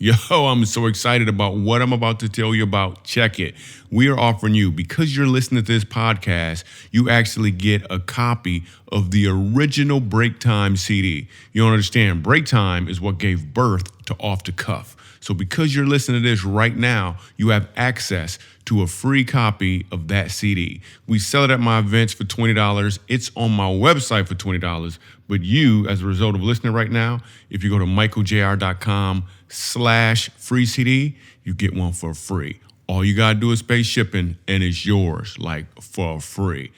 Yo, I'm so excited about what I'm about to tell you about. Check it. We are offering you, because you're listening to this podcast, you actually get a copy of the original Break Time CD. You don't understand. Break Time is what gave birth to Off the Cuff. So because you're listening to this right now, you have access to a free copy of that CD. We sell it at my events for $20. It's on my website for $20. But you, as a result of listening right now, if you go to michaeljr.com/free CD, you get one for free. All you got to do is pay shipping, and it's yours, like, for free.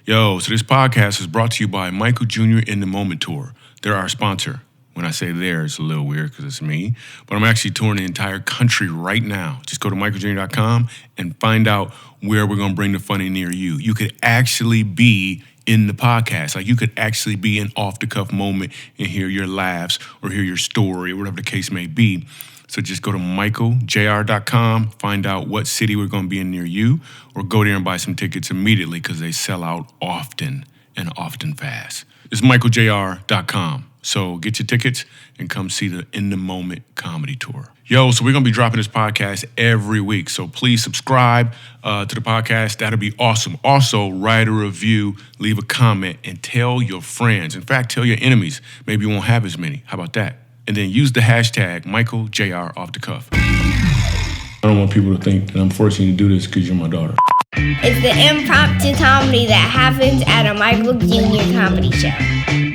Yo, so this podcast is brought to you by Michael Jr. in the Moment Tour. They're our sponsor. When I say there, it's a little weird because it's me. But I'm actually touring the entire country right now. Just go to michaeljr.com and find out where we're going to bring the funny near you. You could actually be in the podcast. Like, you could actually be an off-the-cuff moment and hear your laughs or hear your story or whatever the case may be. So just go to michaeljr.com, find out what city we're going to be in near you, or go there and buy some tickets immediately because they sell out often and often fast. It's michaeljr.com. So get your tickets and come see the In the Moment comedy tour. Yo, so we're going to be dropping this podcast every week. So please subscribe to the podcast. That'll be awesome. Also, write a review, leave a comment, and tell your friends. In fact, tell your enemies. Maybe you won't have as many. How about that? And then use the hashtag MichaelJR_off-the-cuff. I don't want people to think that I'm forcing you to do this because you're my daughter. It's the impromptu comedy that happens at a Michael Jr. comedy show.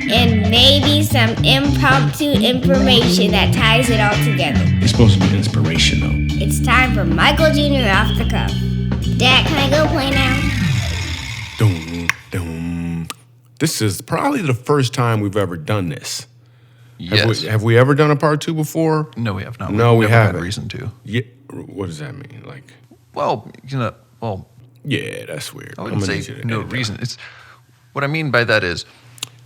And maybe some impromptu information that ties it all together. It's supposed to be inspirational. It's time for Michael Jr. Off the Cuff. Dad, can I go play now? Doom, doom. This is probably the first time we've ever done this. Yes. Have we ever done a part two before? No, we have not. No, we never haven't. had reason to. Yeah. What does that mean? Like? Well, Yeah, that's weird. I wouldn't say no reason. It's what I mean by that is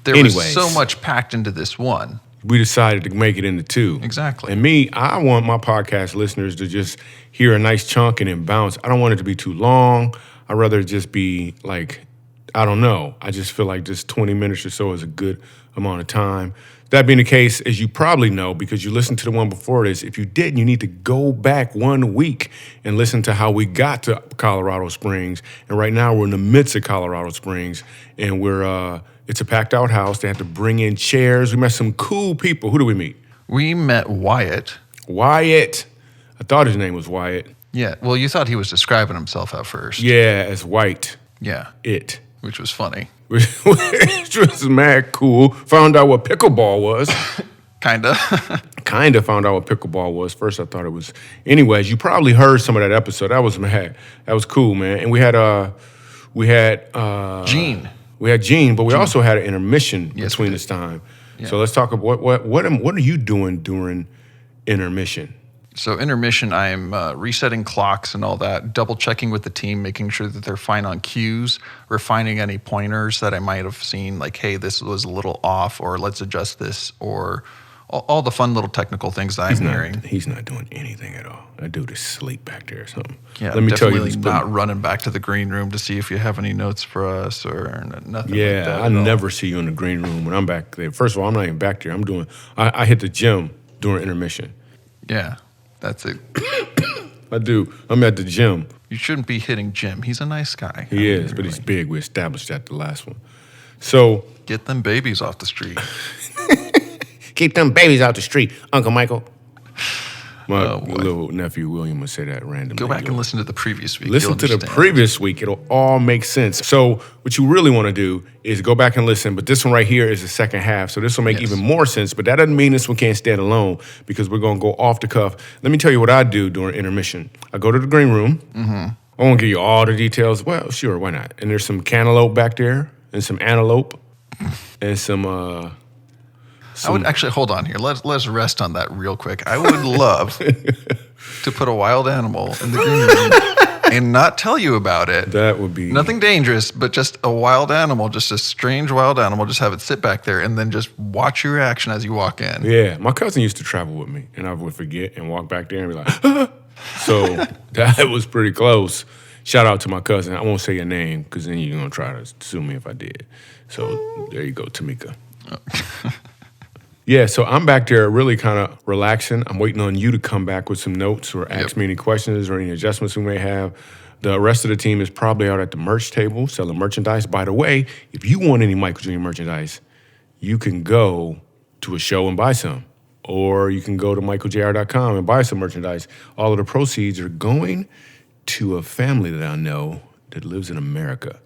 there Anyways, was so much packed into this one. We decided to make it into two. Exactly. And me, I want my podcast listeners to just hear a nice chunk and then bounce. I don't want it to be too long. I'd rather it just be like, I don't know. I just feel like just 20 minutes or so is a good amount of time. That being the case, as you probably know, because you listened to the one before this, if you didn't, you need to go back 1 week and listen to how we got to Colorado Springs. And right now we're in the midst of Colorado Springs, and it's a packed out house. They had to bring in chairs. We met some cool people. Who did we meet? We met Wyatt. Wyatt. I thought his name was Wyatt. Yeah. Well, you thought he was describing himself at first. Yeah, as White. Yeah. It. Which was funny. Which was mad cool. Found out what pickleball was. Kinda. Kinda found out what pickleball was. First I thought it was. Anyways, you probably heard some of that episode. That was mad. That was cool, man. And we had Gene. We had Gene, but we also had an intermission between this time. Yeah. So let's talk about what are you doing during intermission? So intermission, I am resetting clocks and all that, double checking with the team, making sure that they're fine on cues, refining any pointers that I might have seen, like, hey, this was a little off, or let's adjust this, or all the fun little technical things that I'm hearing. He's not doing anything at all. That dude is asleep back there or something. Yeah, let me tell you, definitely not running back to the green room to see if you have any notes for us or nothing like that. Yeah, I never see you in the green room when I'm back there. First of all, I'm not even back there. I hit the gym during intermission. Yeah. That's it. I do. I'm at the gym. You shouldn't be hitting Jim. He's a nice guy. He is, but he's big. We established that the last one. So get them babies off the street. Keep them babies out the street, Uncle Michael. My little nephew William would say that randomly. Go back and listen to the previous week. Listen to the previous week. It'll all make sense. So what you really want to do is go back and listen. But this one right here is the second half. So this will make even more sense. But that doesn't mean this one can't stand alone because we're going to go off the cuff. Let me tell you what I do during intermission. I go to the green room. Mm-hmm. I won't give you all the details. Well, sure, why not? And there's some cantaloupe back there and some antelope and some I would actually, hold on here. Let's rest on that real quick. I would love to put a wild animal in the green room and not tell you about it. That would be... Nothing dangerous, but just a wild animal, just a strange wild animal. Just have it sit back there and then just watch your reaction as you walk in. Yeah, my cousin used to travel with me, and I would forget and walk back there and be like, ah! So that was pretty close. Shout out to my cousin. I won't say your name because then you're going to try to sue me if I did. So there you go, Tamika. Yeah, so I'm back there really kind of relaxing. I'm waiting on you to come back with some notes or ask me any questions or any adjustments we may have. The rest of the team is probably out at the merch table selling merchandise. By the way, if you want any Michael Jr. merchandise, you can go to a show and buy some. Or you can go to michaeljr.com and buy some merchandise. All of the proceeds are going to a family that I know that lives in America.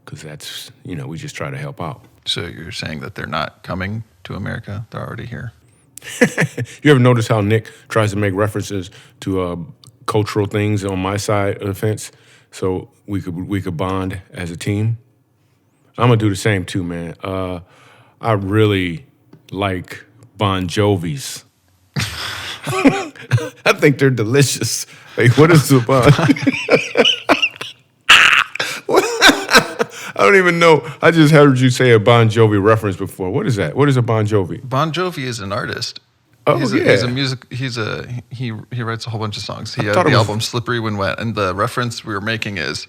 Because that's, we just try to help out. So you're saying that they're not coming to America? They're already here. You ever notice how Nick tries to make references to cultural things on my side of the fence so we could bond as a team? I'm gonna do the same too, man. I really like Bon Jovis. I think they're delicious. Like, what is the Bon? I don't even know. I just heard you say a Bon Jovi reference before. What is that? What is a Bon Jovi? Bon Jovi is an artist. Oh, he's yeah. He's a music. He writes a whole bunch of songs. He had the album "Slippery When Wet," and the reference we were making is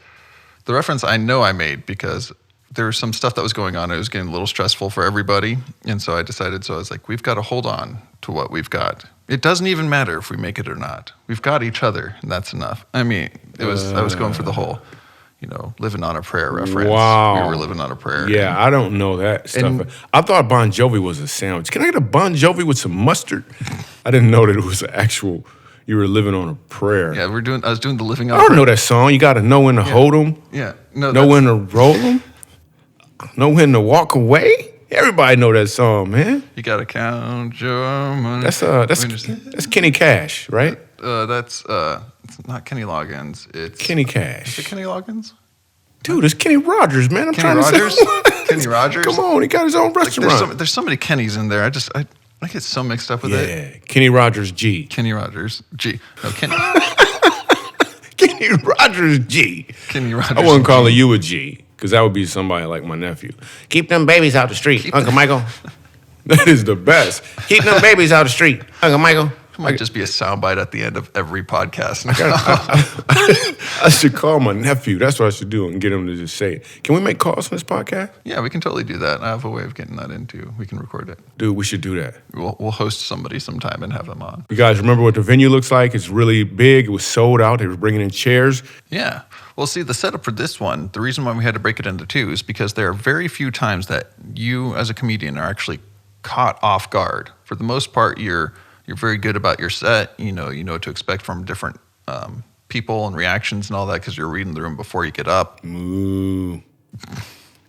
the reference I know I made because there was some stuff that was going on. It was getting a little stressful for everybody, and so I decided. So I was like, we've got to hold on to what we've got. It doesn't even matter if we make it or not. We've got each other, and that's enough. I mean, I was going for the whole. Living on a prayer reference. Wow. We were living on a prayer. Yeah, I don't know that stuff. I thought Bon Jovi was a sandwich. Can I get a Bon Jovi with some mustard? I didn't know that it was you were living on a prayer. Yeah, I was doing the living on I a don't prayer. know that song. You got to know when to hold them. Yeah. Know when to roll them. Know when to walk away. Everybody know that song, man. You got to count your money. That's Kenny Cash, right? It's not Kenny Loggins. It's Kenny Cash. Is it Kenny Loggins? Dude, it's Kenny Rogers, man. Kenny Rogers? Kenny Rogers? Come on, he got his own restaurant. There's so many Kennys in there. I get so mixed up with it. Yeah, Kenny Rogers G. Kenny Rogers G. No, Kenny. Kenny Rogers G. Kenny Rogers. I wasn't calling you a G, because that would be somebody like my nephew. Keep them babies out the street, Uncle Michael. That is the best. Keep them babies out the street, Uncle Michael. It might just be a soundbite at the end of every podcast. I should call my nephew. That's what I should do and get him to just say it. Can we make calls on this podcast? Yeah, we can totally do that. I have a way of getting that into. We can record it. Dude, we should do that. We'll host somebody sometime and have them on. You guys remember what the venue looks like? It's really big. It was sold out. They were bringing in chairs. Yeah. Well, see, the setup for this one, the reason why we had to break it into two is because there are very few times that you as a comedian are actually caught off guard. For the most part, you're very good about your set. You know what to expect from different people and reactions and all that because you're reading the room before you get up. Ooh.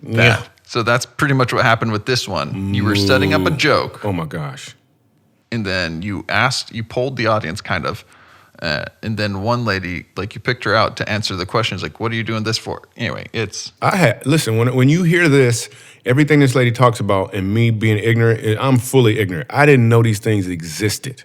Yeah. So that's pretty much what happened with this one. You were setting up a joke. Oh my gosh. And then you polled the audience kind of. And then one lady, like you picked her out to answer the questions, like, what are you doing this for? Anyway, listen, when you hear this, everything this lady talks about and me being ignorant, I'm fully ignorant. I didn't know these things existed.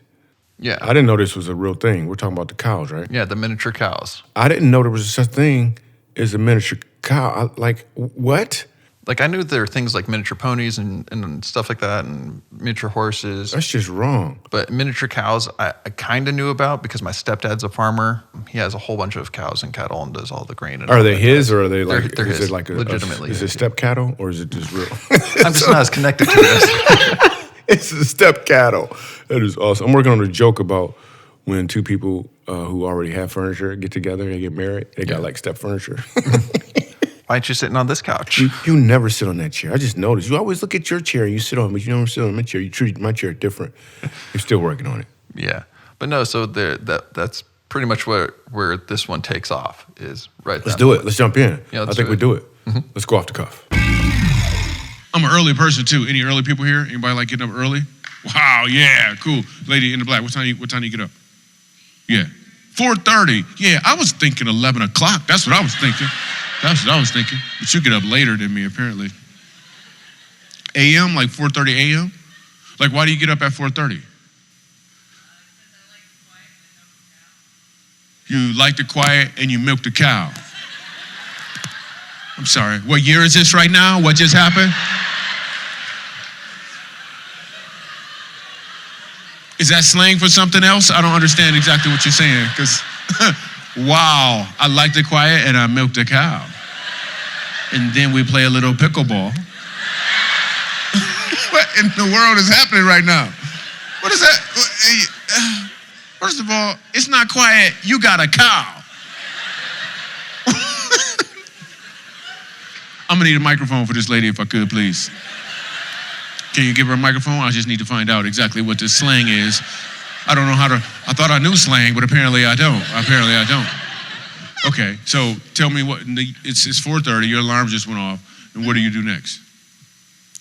Yeah. I didn't know this was a real thing. We're talking about the cows, right? Yeah, the miniature cows. I didn't know there was such thing as a miniature cow. What? Like, I knew there are things like miniature ponies and stuff like that and miniature horses. That's just wrong. But miniature cows, I kind of knew about because my stepdad's a farmer. He has a whole bunch of cows and cattle and does all the grain. And are they his or are they like, they're is his, it like legitimately? Is it step cattle or is it just real? I'm just not as connected to this. It's the step cattle. That is awesome. I'm working on a joke about when two people who already have furniture get together and get married. They got like step furniture. Why aren't you sitting on this couch? You never sit on that chair. I just noticed. You always look at your chair and you sit on it, but you never sit on my chair. You treat my chair different. You're still working on it. Yeah. But no, so that's pretty much where this one takes off is right there. Let's do it. Let's jump in. Yeah, I think we do it. Mm-hmm. Let's go off the cuff. I'm an early person too. Any early people here? Anybody like getting up early? Wow, yeah, cool. Lady in the black, what time you get up? Yeah. 4:30. Yeah, I was thinking 11 o'clock. That's what I was thinking. But you get up later than me, apparently. A.M., like 4:30 a.m.? Like, why do you get up at 4:30? You like the quiet and you milk the cow. I'm sorry. What year is this right now? What just happened? Is that slang for something else? I don't understand exactly what you're saying. Because, wow, I like the quiet and I milk the cow. And then we play a little pickleball. in the world is happening right now? What is that? First of all, it's not quiet. You got a cow. I'm gonna need a microphone for this lady if I could, please. Can you give her a microphone? I just need to find out exactly what this slang is. I don't know how to, I thought I knew slang, but apparently I don't. Okay, so tell me what, it's 4:30, your alarm just went off, and what do you do next?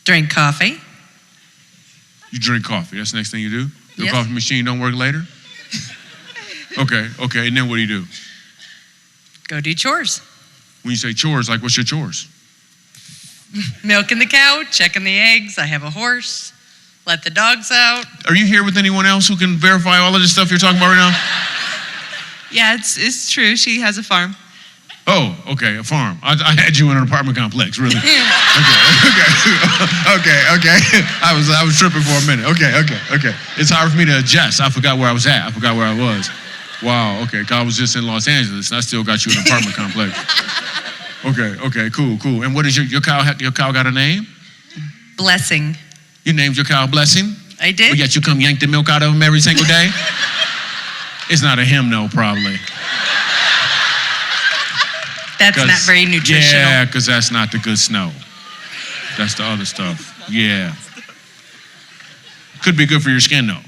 Drink coffee. You drink coffee, that's the next thing you do? Your Yes. coffee machine don't work later? Okay, and then what do? Go do chores. When you say chores, like what's your chores? Milking the cow, checking the eggs. I have a horse. Let the dogs out. Are you here with anyone else who can verify all of this stuff you're talking about right now? Yeah, it's true. She has a farm. Oh, okay, a farm. I had you in an apartment complex, really. Okay. I was tripping for a minute. Okay. It's hard for me to adjust. I forgot where I was at. I forgot where I was. Wow, okay, 'cause I was just in Los Angeles and I still got you in an apartment complex. Okay, cool. And what is your cow got a name? Blessing. You named your cow Blessing? I did. But yet you come yank the milk out of him every single day? It's not a him, though, probably. That's not very nutritional. Yeah, because that's not the good snow. That's the other stuff. Yeah. Could be good for your skin, though.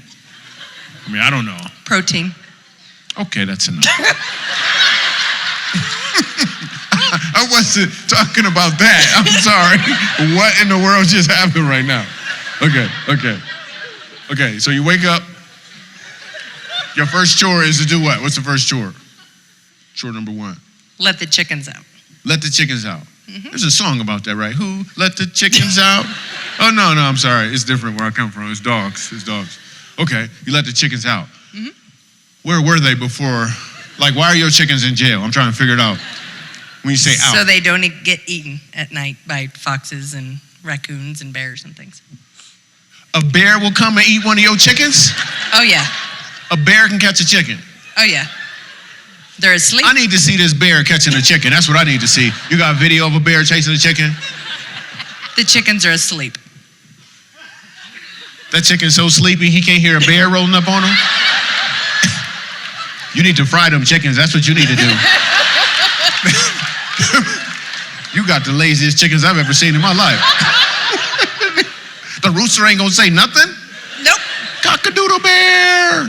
I mean, I don't know. Protein. Okay, that's enough. I wasn't talking about that. I'm sorry. What in the world just happened right now? Okay, so you wake up. Your first chore is to do what? What's the first chore? Chore number 1. Let the chickens out. Let the chickens out. Mm-hmm. There's a song about that, right? Who let the chickens out? Oh, no, I'm sorry. It's different where I come from. It's dogs. Okay, you let the chickens out. Mm-hmm. Where were they before? Like, why are your chickens in jail? I'm trying to figure it out. When you say out. So they don't get eaten at night by foxes and raccoons and bears and things. A bear will come and eat one of your chickens? Oh, yeah. A bear can catch a chicken? Oh, yeah. They're asleep. I need to see this bear catching a chicken. That's what I need to see. You got a video of a bear chasing a chicken? The chickens are asleep. That chicken's so sleepy he can't hear a bear rolling up on him? You need to fry them chickens. That's what you need to do. You got the laziest chickens I've ever seen in my life. The rooster ain't gonna say nothing? Nope. Cock-a-doodle bear!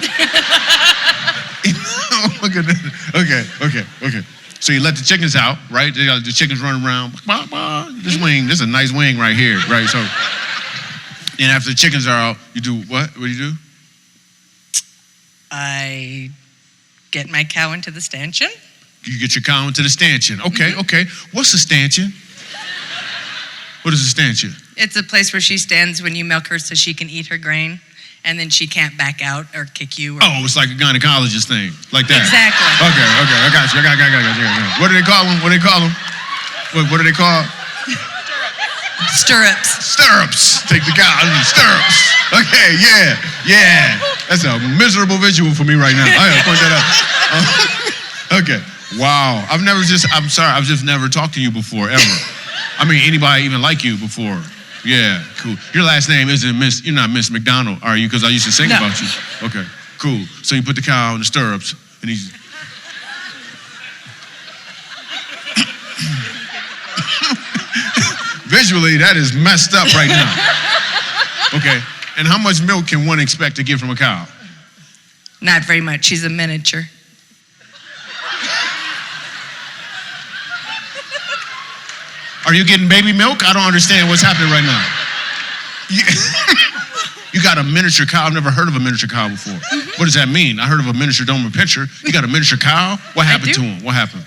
Oh my goodness. Okay. So you let the chickens out, right? They got the chickens running around. This is a nice wing right here, right? So, and after the chickens are out, you do what? What do you do? I get my cow into the stanchion. You get your cow into the stanchion. Okay. What's a stanchion? What is a stanchion? It's a place where she stands when you milk her so she can eat her grain, and then she can't back out or kick you. Oh, it's like a gynecologist thing, like that. Exactly. Okay, I got you. What do they call them? What do they call? Stirrups. Take the cow in the stirrups. Okay, yeah. That's a miserable visual for me right now. I gotta point that out. Okay, wow. I'm sorry, I've just never talked to you before, ever. I mean, anybody even like you before. Yeah, cool. Your last name isn't you're not Miss McDonald, are you? Because I used to sing about you. Okay, cool. So you put the cow in the stirrups, and he's... Visually, that is messed up right now. Okay, and how much milk can one expect to get from a cow? Not very much. She's a miniature. Are you getting baby milk? I don't understand what's happening right now. You got a miniature cow. I've never heard of a miniature cow before. Mm-hmm. What does that mean? I heard of a miniature Doberman pinscher. You got a miniature cow? What happened to him? What happened?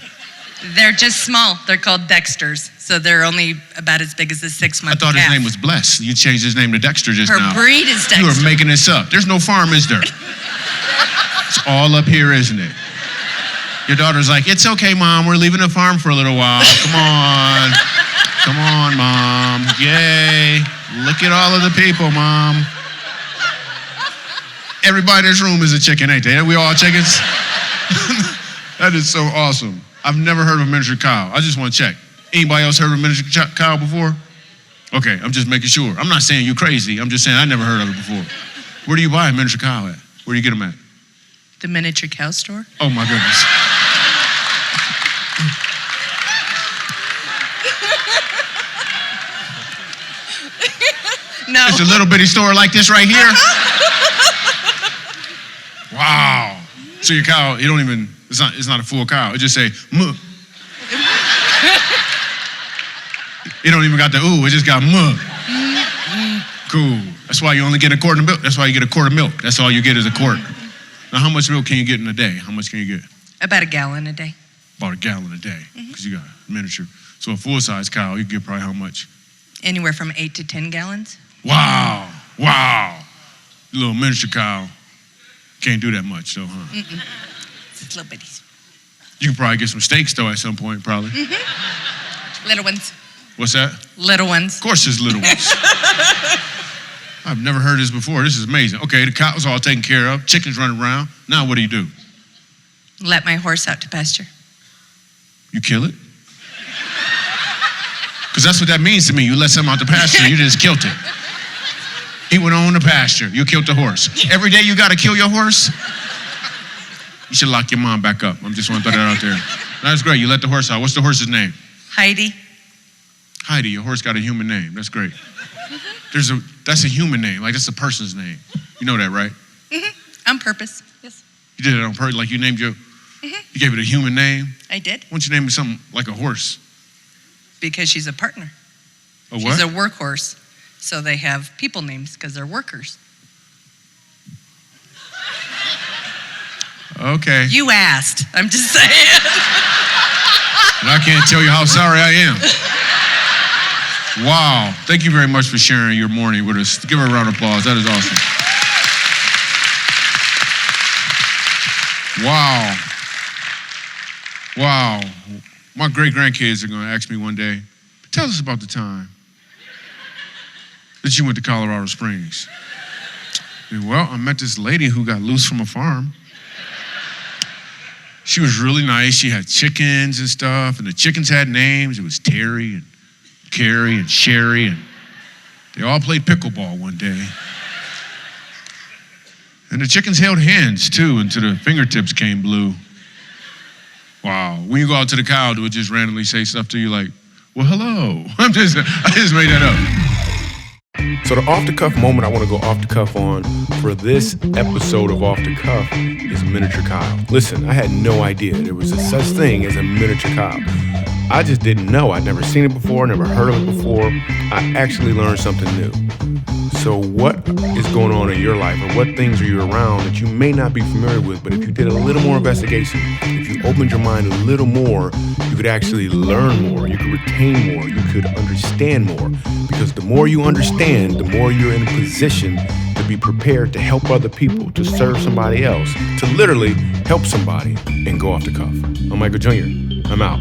They're just small. They're called Dexters. So they're only about as big as a 6-month I thought calf. his name was Bless. You changed his name to Dexter just now. Her breed is Dexter. You are making this up. There's no farm, is there? It's all up here, isn't it? Your daughter's like, it's okay, Mom. We're leaving the farm for a little while. Come on, Mom. Yay. Look at all of the people, Mom. Everybody in this room is a chicken, ain't they? We all chickens? That is so awesome. I've never heard of a miniature cow. I just want to check. Anybody else heard of a miniature cow before? Okay, I'm just making sure. I'm not saying you crazy. I'm just saying I never heard of it before. Where do you buy a miniature cow at? Where do you get them at? The miniature cow store. Oh my goodness. No. It's a little bitty store like this right here. Wow. So your cow, you don't even, it's not a full cow. It just say, muh. It don't even got the ooh, it just got muh. Cool. That's why you only get a quart of milk. That's why you get a quart of milk. That's all you get is a quart. Now, how much milk can you get in a day? How much can you get? About a gallon a day. About a gallon a day, because you got a miniature. So a full-size cow, you get probably how much? Anywhere from 8 to 10 gallons. Wow. Little miniature cow can't do that much, though, huh? It's little bitties. You can probably get some steaks, though, at some point, probably. Little ones. What's that? Little ones. Of course there's little ones. I've never heard this before. This is amazing. Okay, the cow's all taken care of. Chickens running around. Now what do? Let my horse out to pasture. You kill it? Because that's what that means to me. You let something out the pasture, you just killed it. He went on the pasture. You killed the horse. Every day you got to kill your horse? You should lock your mom back up. I'm just want to throw that out there. That's great. You let the horse out. What's the horse's name? Heidi. Heidi. Your horse got a human name. That's great. That's a human name. Like, that's a person's name. You know that, right? On purpose. Yes. You did it on purpose. Like, you named you gave it a human name. I did. Why don't you name it something like a horse? Because she's a partner. A what? She's a workhorse. So they have people names because they're workers. Okay. You asked. I'm just saying. And I can't tell you how sorry I am. Wow. Thank you very much for sharing your morning with us. Give her a round of applause. That is awesome. Wow. My great-grandkids are going to ask me one day, tell us about the time that you went to Colorado Springs. Well, I met this lady who got loose from a farm. She was really nice. She had chickens and stuff, and the chickens had names. It was Terry and Carrie and Sherry, and they all played pickleball one day. And the chickens held hands, too, until the fingertips came blue. Wow. When you go out to the cow, do it just randomly say stuff to you like, well, hello. I just made that up. So the off-the-cuff moment I want to go off-the-cuff on for this episode of Off the Cuff is miniature cow. Listen, I had no idea there was a such thing as a miniature cow. I just didn't know. I'd never seen it before, never heard of it before. I actually learned something new. So what is going on in your life, or what things are you around that you may not be familiar with, but if you did a little more investigation, if you opened your mind a little more, you could actually learn more, you could retain more, you could understand more. Because the more you understand, the more you're in a position to be prepared to help other people, to serve somebody else, to literally help somebody and go off the cuff. I'm Michael Jr. I'm out.